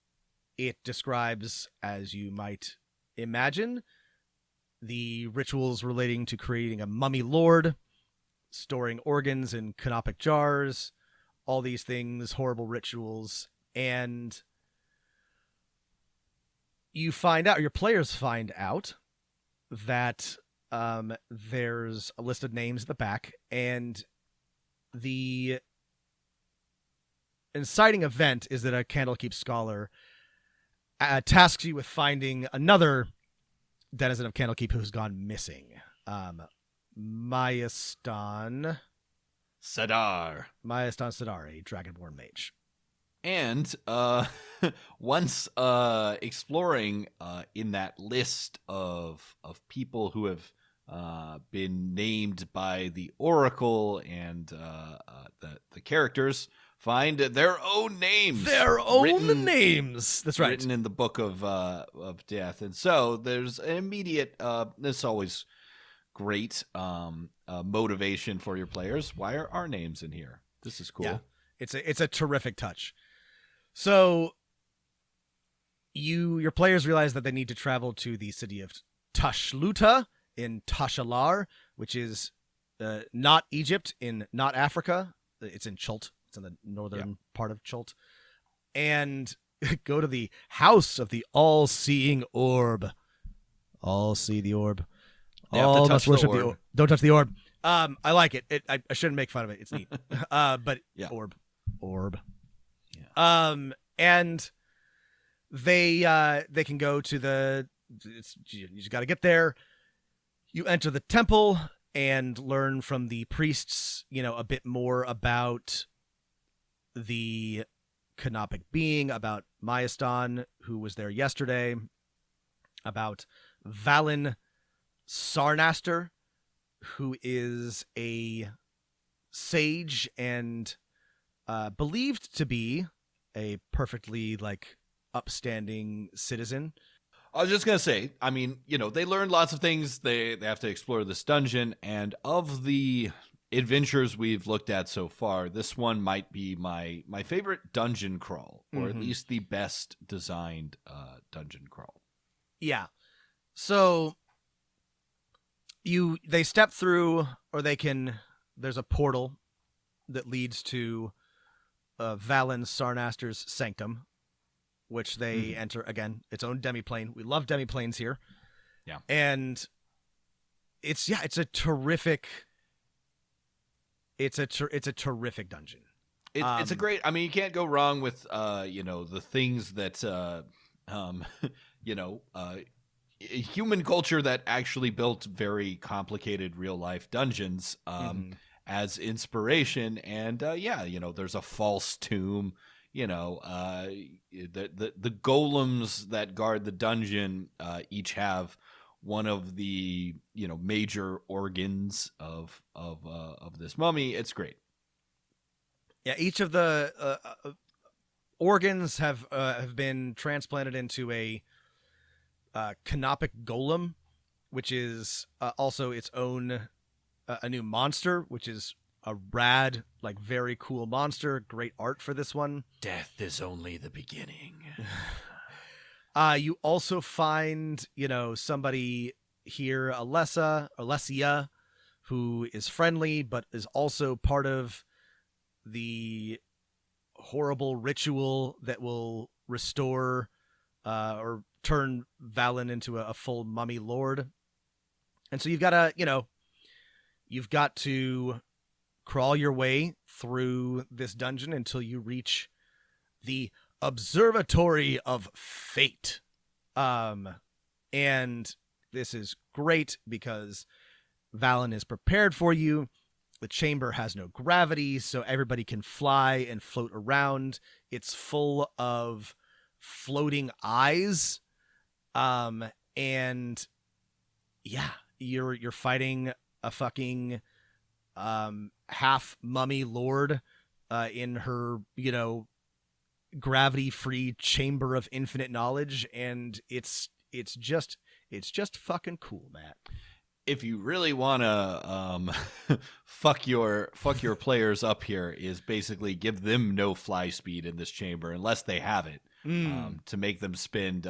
it describes, as you might imagine, the rituals relating to creating a mummy lord, storing organs in canopic jars, all these things, horrible rituals, and your players find out that there's a list of names at the back, and the inciting event is that a Candlekeep scholar tasks you with finding another denizen of Candlekeep who's gone missing. Mayastan Sadar, a dragonborn mage. And once exploring in that list of people who have been named by the Oracle and the characters find their own names. That's right. Written in the Book of Death. And so there's an immediate, this always great motivation for your players. Why are our names in here? This is cool. Yeah, it's a terrific touch. So your players realize that they need to travel to the city of Tashluta in Tashalar, which is not Egypt, not Africa. It's in Chult. It's in the northern part of Chult. And go to the house of the all-seeing orb. All see the orb. All must worship the orb. Don't touch the orb. I like it. I shouldn't make fun of it. It's neat. But orb. Yeah. And they can go to you just got to get there. You enter the temple and learn from the priests, a bit more about the canopic being, about Mayastan, who was there yesterday, about Valen Sarnaster, who is a sage and believed to be a perfectly upstanding citizen. I was just going to say, I mean, they learned lots of things. They have to explore this dungeon. And of the adventures we've looked at so far, this one might be my favorite dungeon crawl, or at least the best designed dungeon crawl. Yeah. So they step through, or there's a portal that leads to Valen Sarnaster's sanctum, which they enter, again, its own demiplane. We love demiplanes here. Yeah. And it's a terrific dungeon. It's a great, I mean, you can't go wrong with the things that human culture that actually built very complicated real life dungeons as inspiration. And there's a false tomb. The golems that guard the dungeon each have one of the major organs of this mummy. It's great. Yeah, each of the organs have been transplanted into a canopic golem, which is also its own a new monster, which is a rad, very cool monster. Great art for this one. Death is only the beginning. You also find, somebody here, Alessia, who is friendly, but is also part of the horrible ritual that will restore or turn Valen into a full mummy lord. And so you've got to crawl your way through this dungeon until you reach the Observatory of Fate. And this is great because Valen is prepared for you. The chamber has no gravity, so everybody can fly and float around. It's full of floating eyes. And yeah, you're fighting a fucking half mummy lord in her, gravity-free chamber of infinite knowledge, and it's just fucking cool, Matt. If you really want to fuck your players up here, is basically give them no fly speed in this chamber unless they have it, to make them spend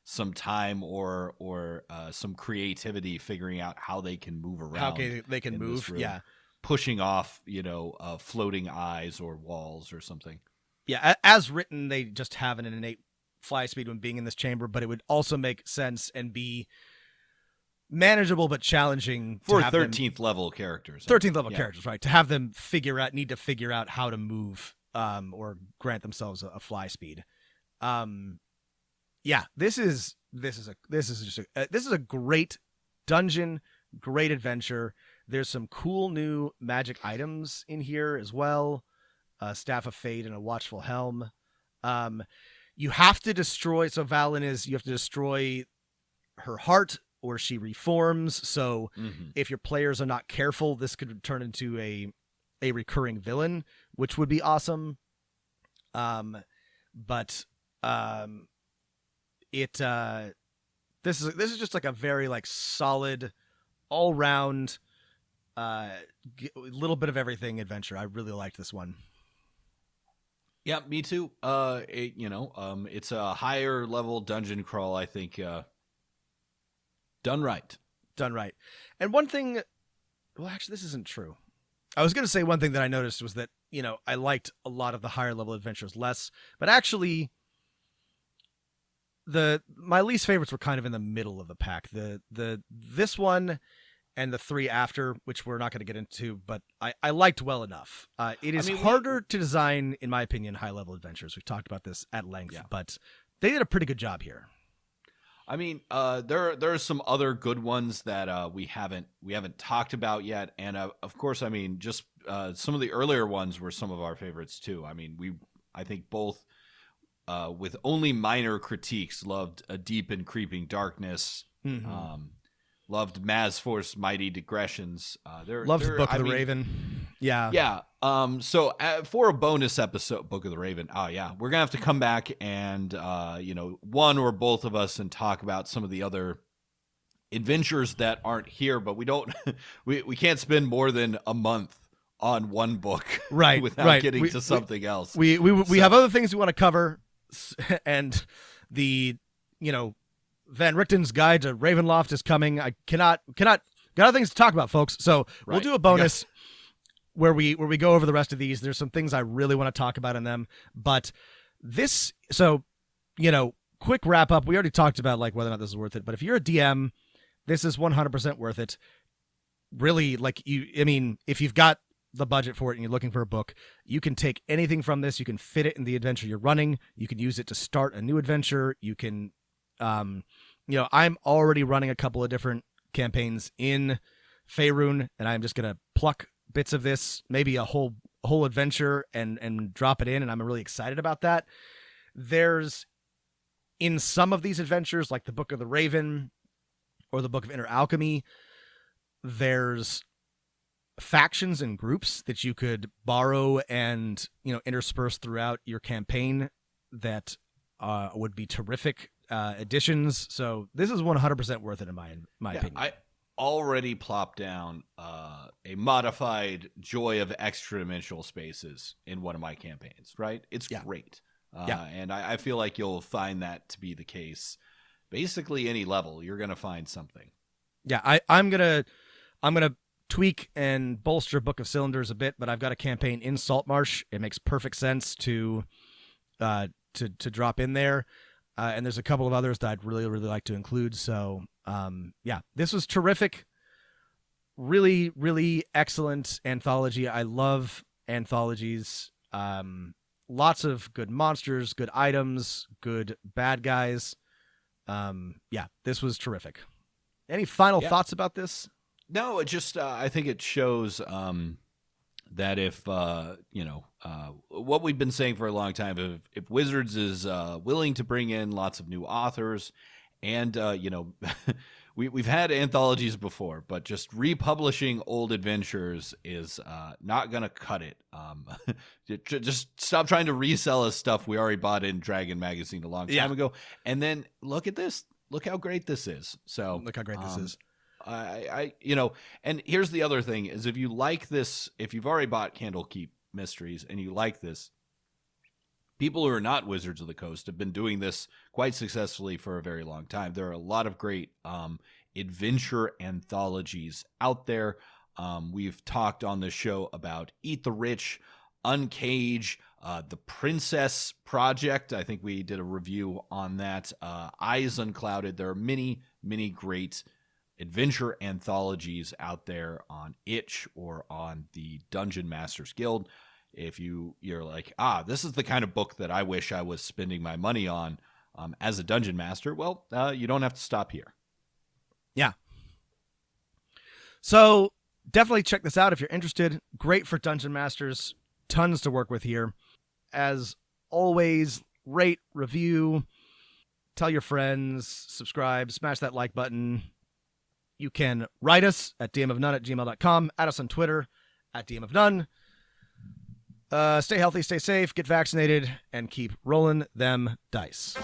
some time or some creativity figuring out how they can move around. How they can move, yeah. Pushing off, floating eyes or walls or something. Yeah, as written, they just have an innate fly speed when being in this chamber, but it would also make sense and be manageable but challenging for 13th level characters. 13th level characters, right? To have them need to figure out how to move or grant themselves a fly speed. Yeah, this is a great dungeon, great adventure. There's some cool new magic items in here as well. Staff of Fate and a Watchful Helm. You have to destroy. So you have to destroy her heart, or she reforms. So if your players are not careful, this could turn into a recurring villain, which would be awesome. This is just a very solid, all round, little bit of everything adventure. I really liked this one. Yeah, me too. It's a higher level dungeon crawl, I think, done right. Done right. And one thing, well, actually, this isn't true. I was going to say one thing that I noticed was that, I liked a lot of the higher level adventures less, but actually my least favorites were kind of in the middle of the pack. This one and the three after, which we're not going to get into, but I liked well enough. It is harder to design, in my opinion, high level adventures. We've talked about this at length, but they did a pretty good job here. I mean, there are some other good ones that we haven't talked about yet, and of course, I mean, just some of the earlier ones were some of our favorites too. I mean, I think both, with only minor critiques, loved A Deep and Creeping Darkness, loved Maz Force Mighty Digressions. Loved the Book of the Raven. Yeah. So for a bonus episode, Book of the Raven, we're gonna have to come back and one or both of us and talk about some of the other adventures that aren't here, but we don't we can't spend more than a month on one book without getting to something else. We have other things we want to cover, and the Van Richten's Guide to Ravenloft is coming. I got other things to talk about, folks. So we'll do a bonus where we go over the rest of these. There's some things I really want to talk about in them, but quick wrap up. We already talked about like whether or not this is worth it, but if you're a DM, this is 100% worth it. Really, if you've got the budget for it and you're looking for a book, you can take anything from this. You can fit it in the adventure you're running. You can use it to start a new adventure. You can, I'm already running a couple of different campaigns in Faerun, and I'm just going to pluck bits of this, maybe a whole adventure and drop it in. And I'm really excited about that. There's, in some of these adventures, like the Book of the Raven or the Book of Inner Alchemy, there's factions and groups that you could borrow and intersperse throughout your campaign that would be terrific additions. So this is 100% worth it in my opinion. I already plopped down a modified Joy of Extra-Dimensional Spaces in one of my campaigns. Right, it's great. And I feel like you'll find that to be the case. Basically, any level you're going to find something. Yeah, I'm gonna tweak and bolster Book of Cylinders a bit, but I've got a campaign in Saltmarsh. It makes perfect sense to drop in there, and there's a couple of others that I'd really like to include. So this was terrific. Really, really excellent anthology. I love anthologies. Lots of good monsters, good items, good bad guys. This was terrific. Any final thoughts about this? No, it just I think it shows that if what we've been saying for a long time, if Wizards is willing to bring in lots of new authors, and we've had anthologies before, but just republishing old adventures is not going to cut it. Just stop trying to resell us stuff we already bought in Dragon Magazine a long time ago, and then look at this. Look how great this is. So look how great this is. And here's the other thing is if you like this, if you've already bought Candlekeep Mysteries and you like this, people who are not Wizards of the Coast have been doing this quite successfully for a very long time. There are a lot of great adventure anthologies out there. We've talked on this show about Eat the Rich, Uncage, the Princess Project. I think we did a review on that. Eyes Unclouded. There are many, many great adventure anthologies out there on Itch or on the Dungeon Masters Guild. If you're like, this is the kind of book that I wish I was spending my money on as a dungeon master, well, you don't have to stop here. Yeah. So definitely check this out if you're interested. Great for dungeon masters. Tons to work with here. As always, rate, review, tell your friends, subscribe, smash that like button. You can write us at dmofnone@gmail.com, add us on Twitter at dmofnone. Stay healthy, stay safe, get vaccinated, and keep rolling them dice.